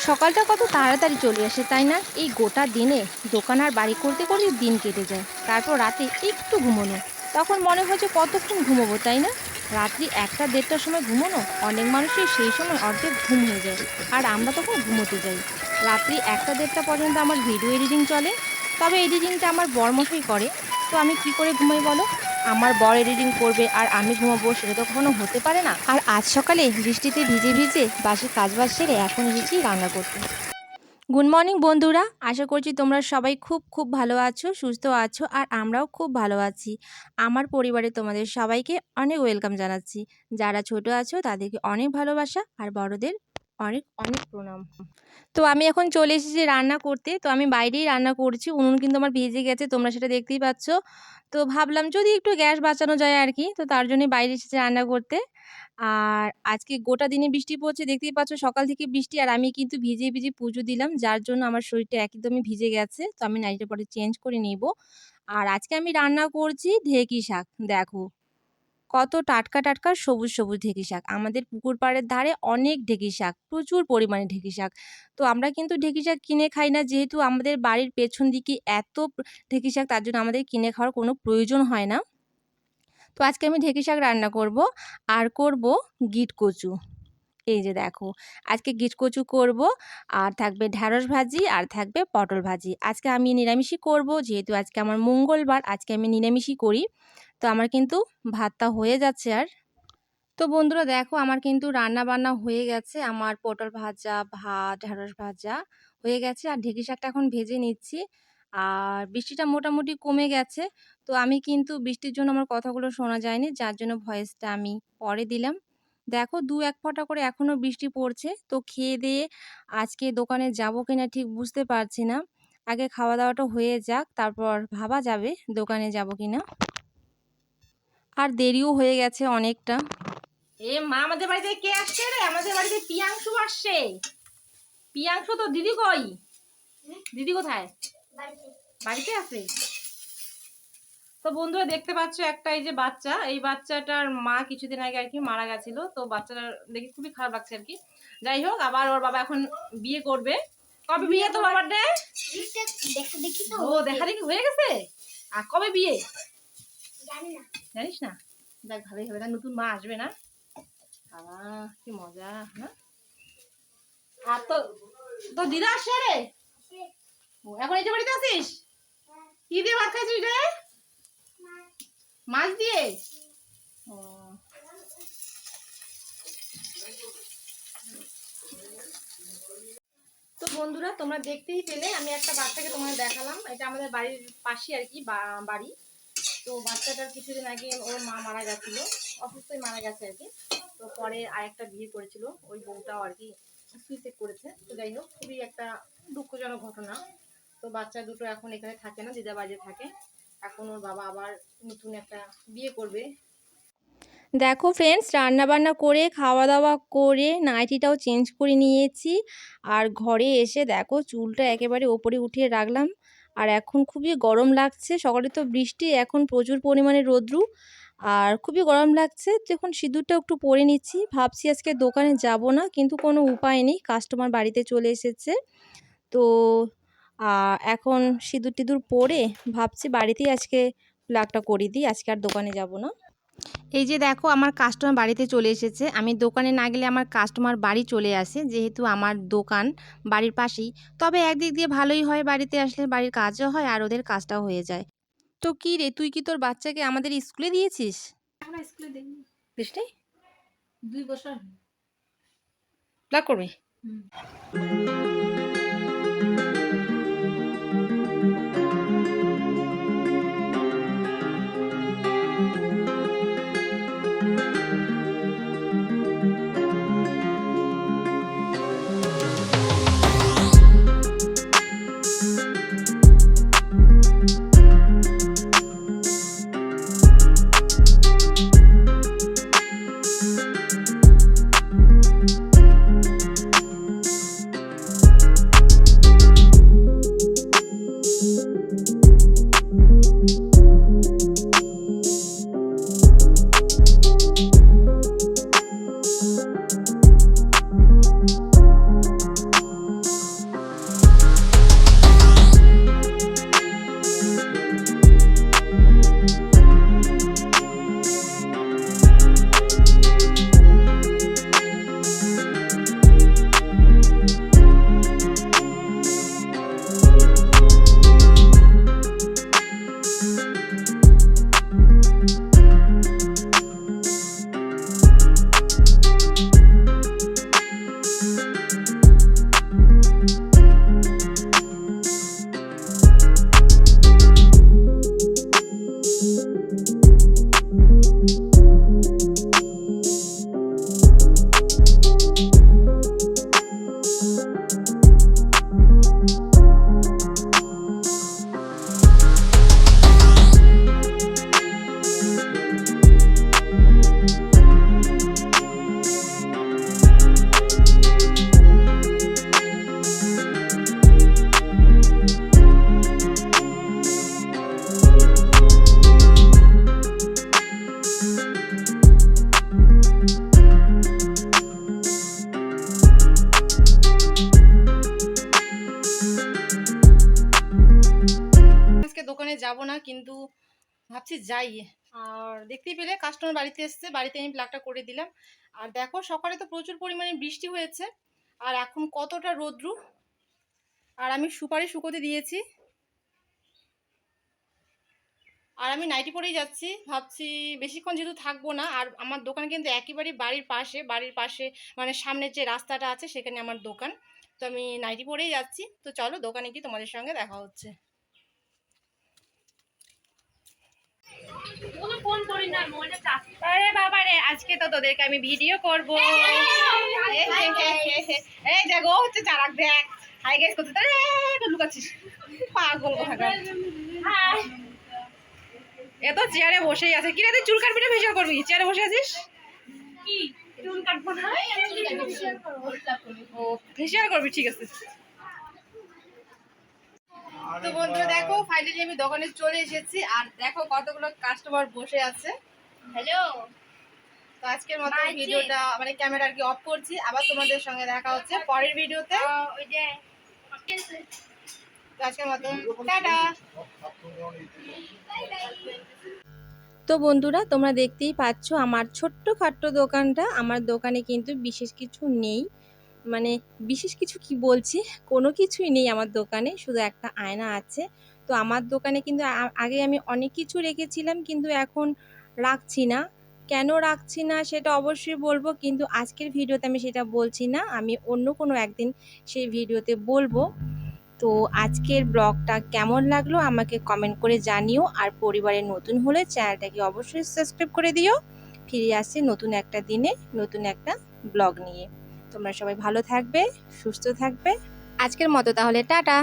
সকালটা কত তাড়াতাড়ি চলে আসে তাই না? এই গোটা দিনে দোকান আর বাড়ি করতে করতে দিন কেটে যায়। তারপর রাতে একটু ঘুমোনো, তখন মনে হয় যে কতক্ষণ ঘুমোবো তাই না? রাত্রি 1টা 1:30টার সময় ঘুমোনো, অনেক মানুষের সেই সময় অর্ধেক ঘুম হয়ে যায়। আর আমরা তখন ঘুমোতে যাই। রাত্রি 1টা 1:30টা পর্যন্ত আমার ভিডিও এডিটিং চলে। তবে এডিটিংটা আমার বরমশাই করে। তো আমি কি করে ঘুমাই বলো? আমার বর এডিটিং করবে আর আমি ঘুমাবো, সেটা তো কখনো হতে পারে না। আর আজ সকালে বৃষ্টিতে ভিজে ভিজে বাসি কাজবাজ সেরে এখন এসেছি রান্না করতে। গুড মর্নিং বন্ধুরা, আশা করছি তোমরা সবাই খুব খুব ভালো আছো, সুস্থ আছো, আর আমরাও খুব ভালো আছি। আমার পরিবারে তোমাদের সবাইকে অনেক ওয়েলকাম জানাচ্ছি। যারা ছোট আছো তাদেরকে অনেক ভালোবাসা, আর বড়দের অনেক অনেক প্রণাম। তো আমি এখন চলে এসেছি রান্না করতে। তো আমি বাইরেই রান্না করছি, উনুন কিন্তু আমার ভিজে গেছে, তোমরা সেটা দেখতেই পাচ্ছ। তো ভাবলাম যদি একটু গ্যাস বাঁচানো যায় আর কি, তো তার জন্যই বাইরে এসেছি রান্না করতে। আর আজকে গোটা দিনে বৃষ্টি পড়ছে, দেখতেই পাচ্ছ সকাল থেকে বৃষ্টি, আর আমি কিন্তু ভিজে ভিজে পুজো দিলাম, যার জন্য আমার শরীরটা একদমই ভিজে গেছে। তো আমি নাইটিটা পরে চেঞ্জ করে নিব। আর আজকে আমি রান্না করছি ঢেঁকি শাক। দেখো কত টাটকা টাটকা সবুজ সবুজ ঢেঁকি শাক। আমাদের পুকুর পাড়ের ধারে অনেক ঢেঁকি শাক, প্রচুর পরিমাণে ঢেঁকি শাক। তো আমরা কিন্তু ঢেঁকি শাক কিনে খাই না, যেহেতু আমাদের বাড়ির পেছন দিকে এত ঢেঁকি শাক, তার জন্য আমাদের কিনে খাওয়ার কোনো প্রয়োজন হয় না। তো আজকে আমি ঢেঁকি শাক রান্না করব, আর করব গিট কচু। এই যে দেখো, আজকে গিট কচু করব, আর থাকবে ঢ্যাঁড়স ভাজি, আর থাকবে পটল ভাজি। আজকে আমি নিরামিষই করব, যেহেতু আজকে আমার মঙ্গলবার, আজকে আমি নিরামিষই করি। তো আমার কিন্তু ভাতটা হয়ে যাচ্ছে। আর তো বন্ধুরা দেখো, আমার কিন্তু রান্না বান্না হয়ে গেছে। আমার পটল ভাজা, ভাত, ঢ্যাঁড়স ভাজা হয়ে গেছে, আর ঢেঁকি শাকটা এখন ভেজে নিচ্ছি। আর বৃষ্টিটা মোটামুটি কমে গেছে। তো আমি কিন্তু বৃষ্টির জন্য আমার কথাগুলো শোনা যায়নি, যার জন্য ভয়েসটা আমি পরে দিলাম। দেখো 2-1 ফোঁটা করে এখনো বৃষ্টি পড়ছে। তো খেয়ে দিয়ে আজকে দোকানে যাব কিনা ঠিক বুঝতে পারছি না। আগে খাওয়া দাওয়াটা হয়ে যাক, তারপর ভাবা যাবে দোকানে যাব কিনা। আর দেরিও হয়ে গেছে অনেকটা। এ মা, আমাদের বাড়িতে কে আসছে রে? আমাদের বাড়িতে পিয়াংশু আসছে। পিয়াংশু, তো দিদি কই? দিদি কোথায়? বাড়িতে আছে। তো বন্ধুরা দেখতে পাচ্ছ একটা এই যে বাচ্চা, এই বাচ্চাটার মা কিছুদিন আগে আর কি মারা গেছিল। তো বাচ্চাটার দেখে খুবই খারাপ লাগছে আর কি। যাই হোক, আবার ওর বাবা এখন বিয়ে করবে। কবে বিয়ে তো বাবার? ও দেখা দেখি হয়ে গেছে। আর কবে বিয়ে জানিস না? দেখ ভালোই হবে, নতুন মা আসবে না? কি মজা না? আর তো তো দিদা আসছে রে। এখন এই যে বাড়িতে আছিস? কি দিয়ে ভাত খাইছিস রে? মাছ দিয়ে? ও, তো বন্ধুরা তোমরা দেখতেই পেলে, আমি একটা বাচ্চাকে তোমাদের দেখালাম। এটা আমাদের বাড়ির পাশে আর কি বাড়ি। তো বাচ্চাটার কিছুদিন আগে ওর মা মারা গেছিল, অসুস্থই মারা গেছে আর কি। তো পরে আরেকটা বিয়ে করেছিল, ওই বউটাও আর কি সুইসাইড করেছে। তো যাই হোক, খুবই একটা দুঃখজনক ঘটনা। তো বাচ্চা দুটো এখন এখানে থাকে না, দিদা বাড়িতে থাকে। এখন ওর বাবা আবার নতুন একটা বিয়ে করবে। দেখো ফ্রেন্ডস, রান্নাবান্না করে খাওয়া দাওয়া করে নাইটিটাও চেঞ্জ করে নিয়েছি। আর ঘরে এসে দেখো চুলটা একেবারে ওপরে উঠিয়ে রাখলাম। আর এখন খুবই গরম লাগছে, সকালে তো বৃষ্টি, এখন প্রচুর পরিমাণে রোদ্রু, আর খুবই গরম লাগছে। যখন সিঁদুরটা একটু পরে নিচ্ছি, ভাবছি আজকে দোকানে যাব না, কিন্তু কোনো উপায় নেই, কাস্টমার বাড়িতে চলে এসেছে। তো এখন সিঁদুর টিঁদুর পরে ভাবছি বাড়িতেই আজকে প্লাগটা করে দিই, আজকে আর দোকানে যাব না। এই যে দেখো, আমার কাস্টমার বাড়িতে চলে এসেছে। আমি দোকানে না গেলে আমার কাস্টমার বাড়ি চলে আসে, যেহেতু আমার দোকান বাড়ির পাশেই। তবে একদিক দিয়ে ভালোই হয়, বাড়িতে আসলে বাড়ির কাজও হয় আর ওদের কাজটাও হয়ে যায়। তো কি রে, তুই কি তোর বাচ্চাকে আমাদের স্কুলে দিয়েছিস? আমরা স্কুলে দিইনি। দিস নাই? 2 বছর। প্লাগ করবি? আজকে দোকানে যাব না, কিন্তু ভাবছি যাই। আর দেখতেই পেলে কাস্টমার বাড়িতে এসছে, বাড়িতে আমি প্লাগটা করে দিলাম। আর দেখো সকালে তো প্রচুর পরিমাণে বৃষ্টি হয়েছে, আর এখন কতটা রোদ্রু। আর আমি সুপারি শুকোতে দিয়েছি, আর আমি নাইটি পরেই যাচ্ছি। ভাবছি বেশিক্ষণ যেহেতু থাকবো না, আর আমার দোকান কিন্তু একেবারেই বাড়ির পাশে মানে সামনের যে রাস্তাটা আছে সেখানে আমার দোকান। তো আমি নাইটি পরেই যাচ্ছি। তো চলো দোকানে গিয়ে তোমাদের সঙ্গে দেখা হচ্ছে। আরে বাবা রে, আজকে তো তোদেরকে আমি ভিডিও করব। এই দেখো হচ্ছে চারাক, দেখ হাই গাইস করতে লুকাচ্ছিস পাগল কোথাকার। এত চেয়ারে বসেই আছে। কি রে তুই চুল কাটবি না ফেসিয়াল করবি? চেয়ারে বসে আছিস কি? চুল কাটবো না, ও ফেসিয়াল করবি, ঠিক আছে। তো বন্ধুরা দেখো ফাইনালি আমি দোকানে চলে এসেছি, আর দেখো কতগুলো কাস্টমার বসে আছে। হ্যালো, তো আজকের মতো ভিডিওটা মানে ক্যামেরা আর কি অফ করছি। আবার তোমাদের সঙ্গে দেখা হচ্ছে পরের ভিডিওতে। তো আজকের মতো টাটা। তো বন্ধুরা, তোমরা দেখতেই পাচ্ছ আমার ছোট্টখাট্ট দোকানটা। আমার দোকানে কিন্তু বিশেষ কিছু নেই, মানে বিশেষ কিছু কি বলছি, কোনো কিছুই নেই আমার দোকানে, শুধু একটা আয়না আছে। তো আমার দোকানে কিন্তু আগে আমি অনেক কিছু রেখেছিলাম, কিন্তু এখন রাখছি না। কেন রাখছি না সেটা অবশ্যই বলবো, কিন্তু আজকের ভিডিওতে আমি সেটা বলছি না, আমি অন্য কোনো একদিন সেই ভিডিওতে বলবো। তো আজকের ব্লগটা কেমন লাগলো আমাকে কমেন্ট করে জানিও, আর পরিবারে নতুন হলে চ্যানেলটাকে অবশ্যই সাবস্ক্রাইব করে দিও। ফিরে আসছি নতুন একটা দিনে নতুন একটা ব্লগ নিয়ে। তোমরা সবাই ভালো থাকবে, সুস্থ থাকবে। আজকের মতো তাহলে টাটা।